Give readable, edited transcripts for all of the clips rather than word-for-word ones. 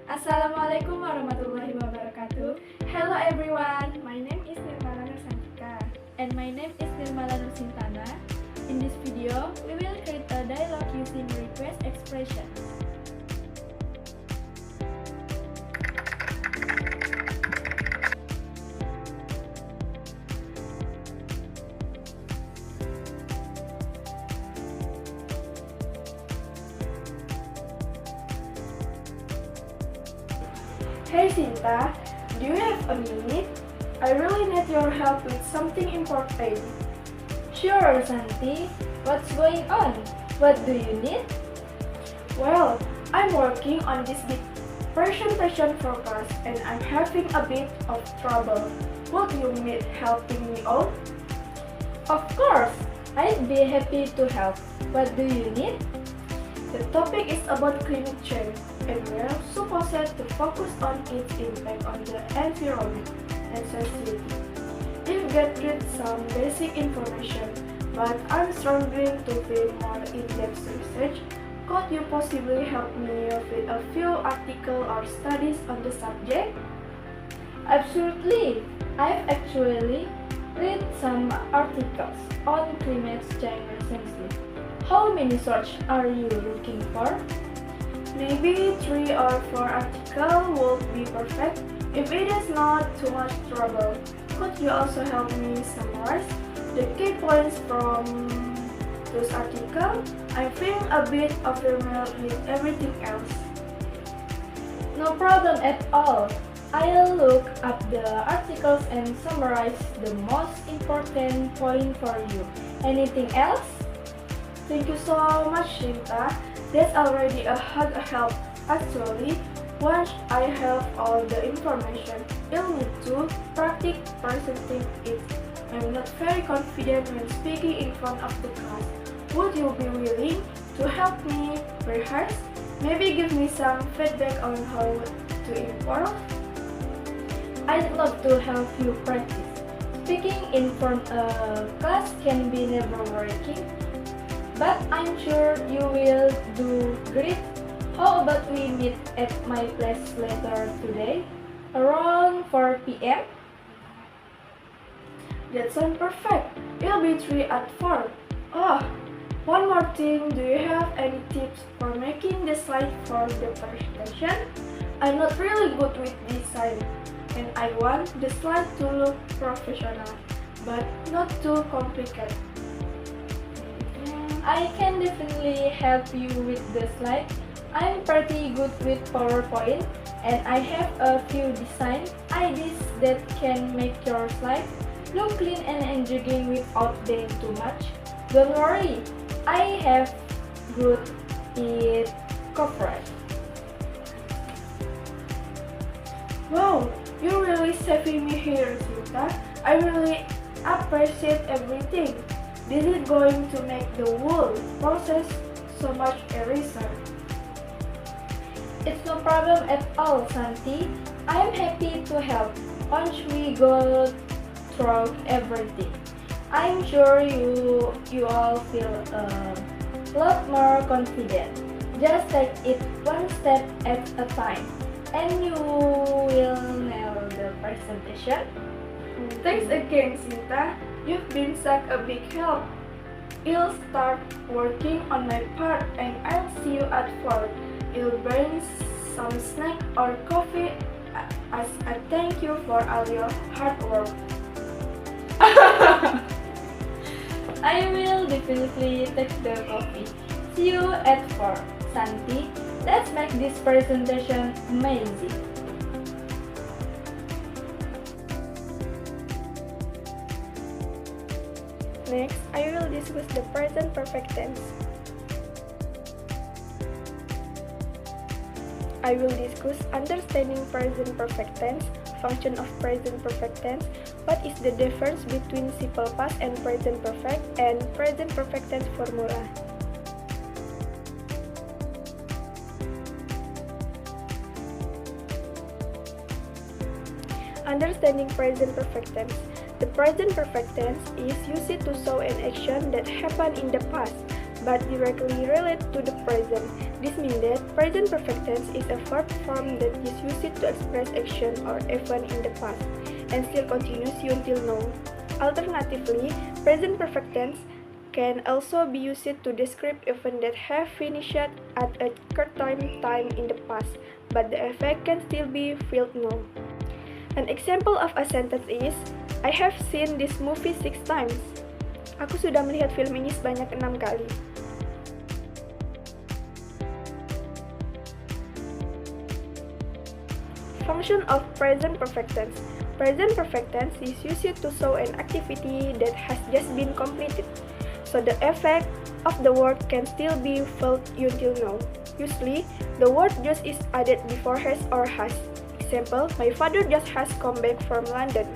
Assalamualaikum warahmatullahi wabarakatuh. Hello everyone, my name is Nirmala Nursantika. And my name is Nirmala Nursintana. In this video, we will create a dialogue using request expression. Hey Sinta, do you have a minute? I really need your help with something important. Sure, Santi. What's going on? What do you need? Well, I'm working on this big presentation focus and I'm having a bit of trouble. Would you need helping me out? Of course, I'd be happy to help. What do you need? The topic is about climate change and we're supposed to focus on its impact on the environment and society. You've gathered some basic information, but I'm struggling to find more in-depth research. Could you possibly help me with a few articles or studies on the subject? Absolutely. I've actually read some articles on climate change recently. How many sources are you looking for? Maybe 3 or 4 articles would be perfect. If it is not too much trouble, could you also help me summarize the key points from those articles? I'm feeling a bit overwhelmed with everything else. No problem at all. I'll look up the articles and summarize the most important point for you. Anything else? Thank you so much, Shinta. That's already a hug help. Actually, once I have all the information, you'll need to practice presenting it. I'm not very confident when speaking in front of the class. Would you be willing to help me rehearse? Maybe give me some feedback on how to improve? I'd love to help you practice. Speaking in front of class can be nerve-wracking, but I'm sure you will do great. How about we meet at my place later today, around 4 p.m.? That sounds perfect. It'll be 3 at 4. Oh, one more thing. Do you have any tips for making the slide for the presentation? I'm not really good with design, and I want the slide to look professional, but not too complicated. I can definitely help you with the slide. I'm pretty good with PowerPoint and I have a few design ideas that can make your slide look clean and engaging without being too much. Don't worry, I have good it covered. Wow, you're really saving me here, Sinta. I really appreciate everything. This is going to make the whole process so much easier. It's no problem at all, Santi. I'm happy to help once we go through everything. I'm sure you all feel a lot more confident. Just take it one step at a time, and you will nail the presentation. Thanks again, Sinta. You've been such a big help. I'll start working on my part and I'll see you at 4. I'll bring some snack or coffee as a thank you for all your hard work. I will definitely take the coffee. See you at 4, Santi. Let's make this presentation amazing. Next, I will discuss the present perfect tense. I will discuss understanding present perfect tense, function of present perfect tense, what is the difference between simple past and present perfect, and present perfect tense formula. Understanding present perfect tense. The present perfect tense is used to show an action that happened in the past, but directly related to the present. This means that present perfect tense is a verb form that is used to express action or event in the past and still continues until now. Alternatively, present perfect tense can also be used to describe events that have finished at a certain time in the past, but the effect can still be felt now. An example of a sentence is, I have seen this movie 6 times. Aku sudah melihat film ini sebanyak 6 kali. Function of present perfect tense. Present perfect tense is used to show an activity that has just been completed, so the effect of the word can still be felt until now. Usually, the word just is added before has or has. Example, my father just has come back from London.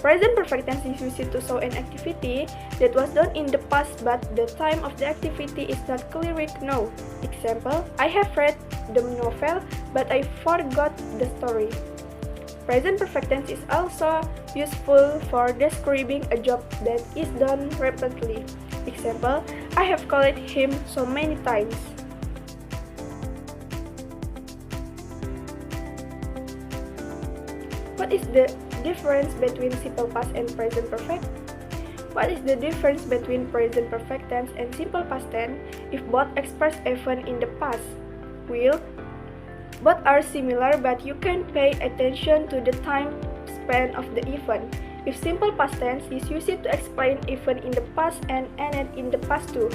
Present perfect tense is used to show an activity that was done in the past but the time of the activity is not clearly known. Example, I have read the novel but I forgot the story. Present perfect tense is also useful for describing a job that is done repeatedly. Example, I have called him so many times. What is the difference between simple past and present perfect? What is the difference between present perfect tense and simple past tense if both express event in the past? Well, both are similar but you can pay attention to the time span of the event. If simple past tense is used to explain event in the past and ended in the past too,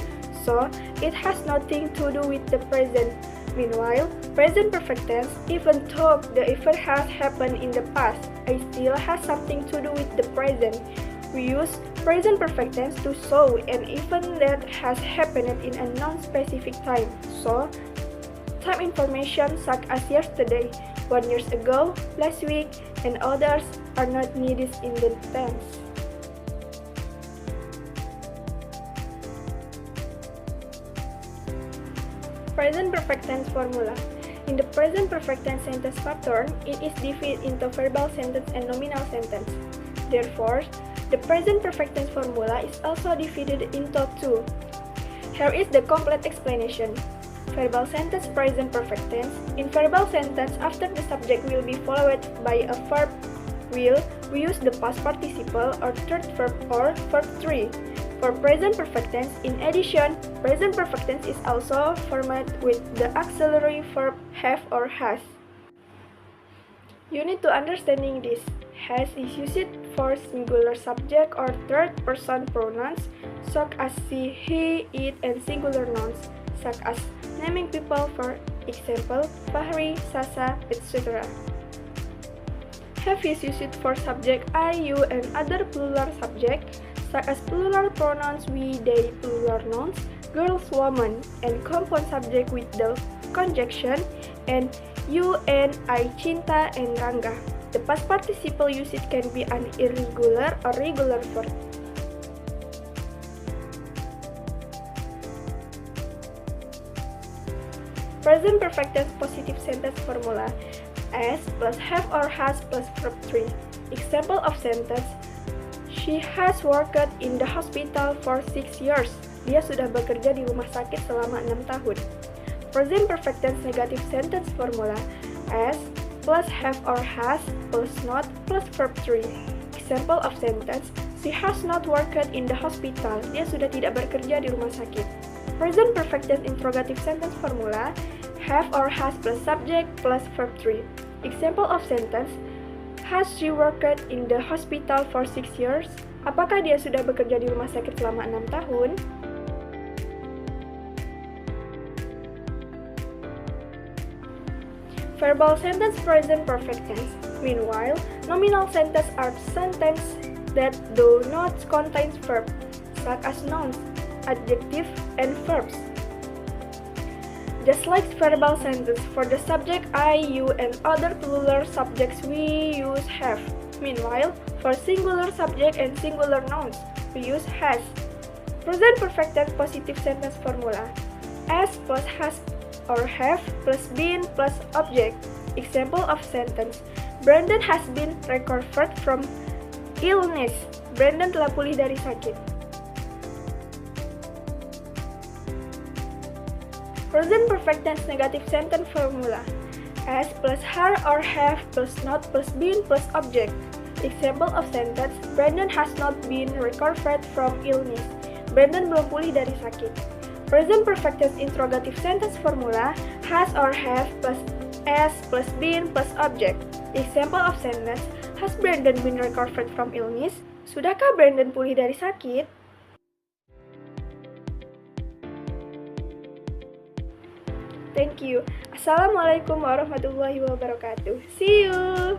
so it has nothing to do with the present. Meanwhile, present perfect tense, even though the event has happened in the past, it still has something to do with the present. We use present perfect tense to show an event that has happened in a non-specific time. So, time information such as yesterday, 1 year ago, last week, and others are not needed in the tense. Present perfect tense formula. In the present perfect tense sentence pattern, it is divided into verbal sentence and nominal sentence. Therefore, the present perfect tense formula is also divided into two. Here is the complete explanation. Verbal sentence present perfect tense. In verbal sentence, after the subject will be followed by a verb will, we use the past participle or third verb or verb 3. For present perfect tense, in addition, present perfect tense is also formed with the auxiliary verb have or has. You need to understanding this. Has is used for singular subject or third person pronouns such as she, he, it, and singular nouns such as naming people, for example, Fahri, Sasa, etc. Have is used for subject I, you, and other plural subject such as plural pronouns we, they, plural nouns, girls, woman, and compound subject with the conjunction and you and I, Cinta, and Rangga. The past participle usage can be an irregular or regular verb. Present perfect tense positive sentence formula. As plus have or has plus verb 3. Example of sentence, she has worked in the hospital for 6 years. Dia sudah bekerja di rumah sakit selama 6 tahun. Present perfect tense negative sentence formula. As plus have or has plus not plus verb 3. Example of sentence, she has not worked in the hospital. Dia sudah tidak bekerja di rumah sakit. Present perfect tense interrogative sentence formula. Have or has plus subject plus verb 3. Example of sentence, has she worked in the hospital for 6 years? Apakah dia sudah bekerja di rumah sakit selama 6 tahun? Verbal sentence present perfect tense. Meanwhile, nominal sentence are sentences that do not contain verb, such as nouns, adjective, and verbs. Just like verbal sentence, for the subject I, you, and other plural subjects we use have. Meanwhile, for singular subject and singular nouns, we use has. Present perfect tense positive sentence formula. As plus has or have plus been plus object. Example of sentence, Brandon has been recovered from illness. Brandon telah pulih dari sakit. Present perfect tense negative sentence formula. As plus her or have plus not plus been plus object. Example of sentence, Brandon has not been recovered from illness. Brandon belum pulih dari sakit. Present perfect tense interrogative sentence formula, has or have plus as plus been plus object. Example of sentence, has Brandon been recovered from illness? Sudahkah Brandon pulih dari sakit? Thank you. Assalamualaikum warahmatullahi wabarakatuh. See you.